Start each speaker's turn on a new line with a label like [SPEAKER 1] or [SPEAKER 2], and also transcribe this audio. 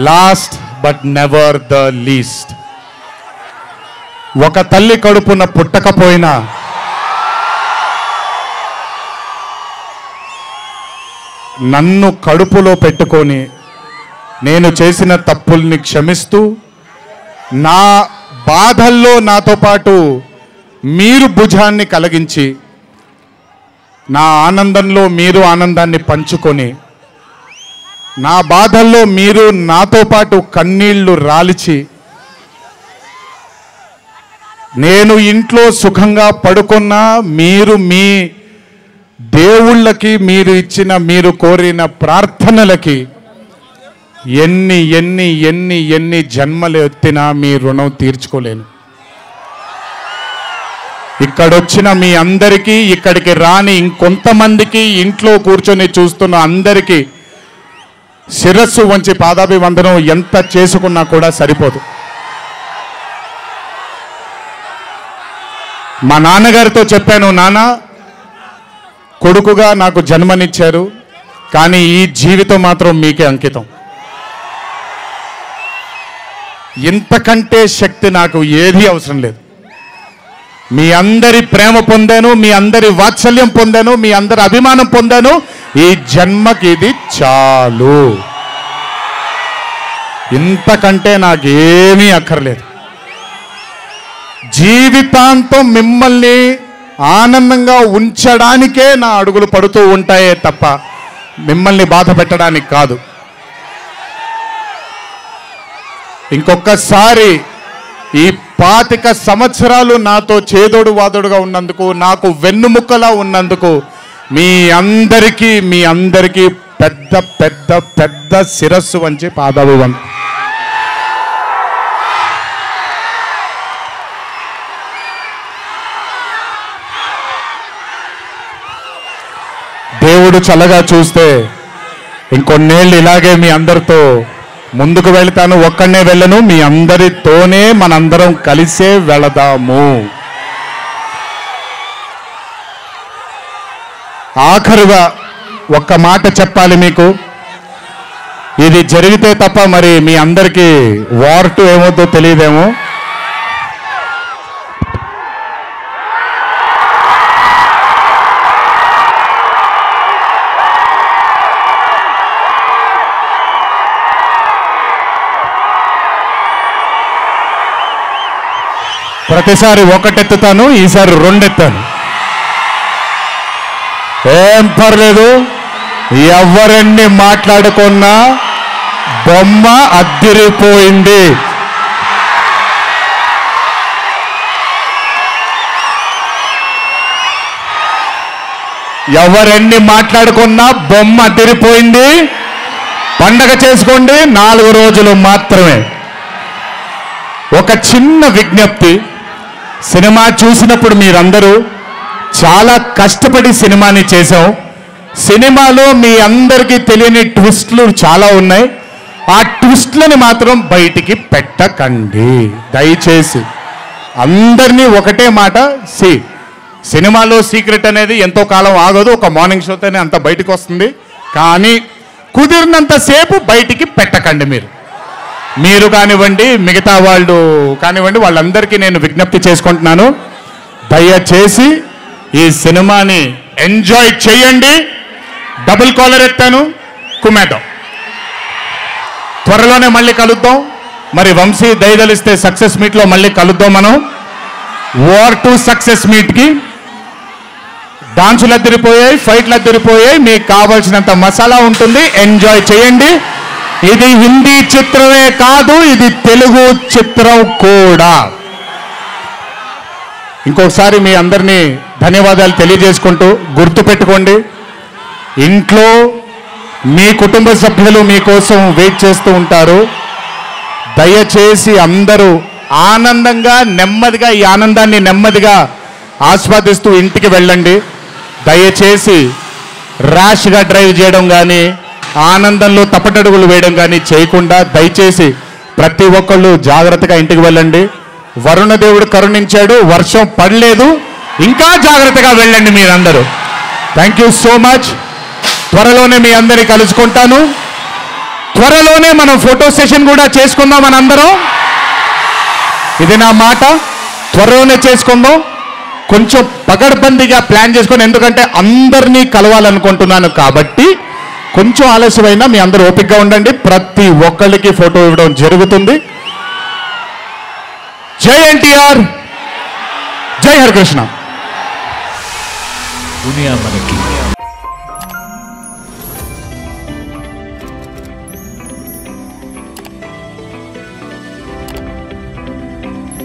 [SPEAKER 1] Last but never the least. ఒక తల్లి కడుపున పుట్టకపోయినా నన్ను కడుపులో పెట్టుకొని నేను చేసిన తప్పుల్ని క్షమిస్తూ నా బాధల్లో నాతో పాటు మీరు భుజాన్ని కలిగించి నా ఆనందంలో మీరు ఆనందాన్ని పంచుకొని నా బాధల్లో మీరు నాతో పాటు కన్నీళ్లు రాల్చి నేను ఇంట్లో సుఖంగా పడుకున్నా మీరు మీ దేవుళ్ళకి మీరు ఇచ్చిన మీరు కోరిన ప్రార్థనలకి ఎన్ని ఎన్ని ఎన్ని ఎన్ని జన్మలు ఎత్తినా మీ రుణం తీర్చుకోలేను. ఇక్కడొచ్చిన మీ అందరికీ, ఇక్కడికి రాని ఇంకొంతమందికి, ఇంట్లో కూర్చొని చూస్తున్న అందరికీ శిరస్సు వంచి పాదాభివందనం ఎంత చేసుకున్నా కూడా సరిపోదు. మా నాన్నగారితో చెప్పాను, నాన్న కొడుకుగా నాకు జన్మనిచ్చారు, కానీ ఈ జీవితం మాత్రం మీకే అంకితం. ఇంతకంటే శక్తి నాకు ఏదీ అవసరం లేదు. మీ అందరి ప్రేమ పొందాను, మీ అందరి వాత్సల్యం పొందాను, మీ అందరి అభిమానం పొందాను. ఈ జన్మకి ఇది చాలు. ఇంతకంటే నాకేమీ అక్కర్లేదు. జీవితాంతం మిమ్మల్ని ఆనందంగా ఉంచడానికే నా అడుగులు పడుతూ ఉంటాయే తప్ప మిమ్మల్ని బాధ పెట్టడానికి కాదు. ఇంకొకసారి ఈ 25 సంవత్సరాలు నాతో చేదోడు వాదోడుగా ఉన్నందుకు, నాకు వెన్నుముక్కలా ఉన్నందుకు మీ అందరికీ పెద్ద పెద్ద పెద్ద శిరస్సు వంచి పాదాభివందనం. దేవుడు చల్లగా చూస్తే ఇంకొన్నేళ్ళు ఇలాగే మీ అందరితో ముందుకు వెళ్తాను. ఒక్కడనే వెళ్ళను, మీ అందరితోనే మనందరం కలిసే వెళదాము. ఆఖరుగా ఒక్క మాట చెప్పాలి మీకు. ఇది జరిగితే తప్ప మరి మీ అందరికీ వార్ 2 ఏమవుతుందో తెలియదేమో. ప్రతిసారి 1 ఎత్తుతాను, ఈసారి 2 ఎత్తాను. ఏం పర్లేదు, ఎవరెన్ని మాట్లాడుకున్నా బొమ్మ అద్దిరిపోయింది. ఎవరెన్ని మాట్లాడుకున్నా బొమ్మ అద్దిరిపోయింది. పండగ చేసుకోండి, 4 రోజులు మాత్రమే. ఒక చిన్న విజ్ఞప్తి, సినిమా చూసినప్పుడు మీరందరూ చాలా కష్టపడి సినిమాని చేశాం. సినిమాలో మీ అందరికీ తెలియని ట్విస్ట్లు చాలా ఉన్నాయి. ఆ ట్విస్ట్లని మాత్రం బయటికి పెట్టకండి దయచేసి. అందరినీ ఒకటే మాట, సినిమాలో సీక్రెట్ అనేది ఎంతో కాలం ఆగదు, ఒక మార్నింగ్ షోతోనే అంత బయటకు వస్తుంది. కానీ కుదిరినంతసేపు బయటికి పెట్టకండి. మీరు కానివ్వండి, మిగతా వాళ్ళు కానివ్వండి, వాళ్ళందరికీ నేను విజ్ఞప్తి చేసుకుంటున్నాను, దయచేసి ఈ సినిమాని ఎంజాయ్ చేయండి. డబుల్ కాలర్ ఎత్తాను, కుమ్మేద్దాం. త్వరలోనే మళ్ళీ కలుద్దాం. మరి వంశీ దయదలిస్తే సక్సెస్ మీట్లో మళ్ళీ కలుద్దాం. మనం వార్ 2 సక్సెస్ మీట్కి డాన్సులు అద్దరిపోయాయి, ఫైట్లు అద్దరిపోయాయి. మీకు కావాల్సినంత మసాలా ఉంటుంది, ఎంజాయ్ చేయండి. ఇది హిందీ చిత్రమే కాదు, ఇది తెలుగు చిత్రం కూడా. ఇంకొకసారి మీ అందరినీ ధన్యవాదాలు తెలియజేసుకుంటూ, గుర్తుపెట్టుకోండి, ఇంట్లో మీ కుటుంబ సభ్యులు మీకోసం వెయిట్ చేస్తూ ఉంటారు. దయచేసి అందరూ ఆనందంగా నెమ్మదిగా ఈ ఆనందాన్ని నెమ్మదిగా ఆస్వాదిస్తూ ఇంటికి వెళ్ళండి. దయచేసి ర్యాష్గా డ్రైవ్ చేయడం కానీ, ఆనందంలో తప్పటడుగులు వేయడం కానీ చేయకుండా దయచేసి ప్రతి ఒక్కళ్ళు జాగ్రత్తగా ఇంటికి వెళ్ళండి. వరుణదేవుడు కరుణించాడు, వర్షం పడలేదు, ఇంకా జాగ్రత్తగా వెళ్ళండి మీరందరూ. Thank you so much. త్వరలోనే మీ అందరినీ కలుసుకుంటాను. త్వరలోనే మనం ఫోటో సెషన్ కూడా చేసుకుందాం మనందరం. ఇది నా మాట, త్వరలోనే చేసుకుందాం. కొంచెం పగడ్బందీగా ప్లాన్ చేసుకొని, ఎందుకంటే అందరినీ కలవాలనుకుంటున్నాను కాబట్టి కొంచెం ఆలస్యమైనా మీ అందరూ ఓపికగా ఉండండి. ప్రతి ఒక్కరికి ఫోటో ఇవ్వడం జరుగుతుంది. జై ఎన్టీఆర్, జై హరికృష్ణ.
[SPEAKER 2] దునియా మనకి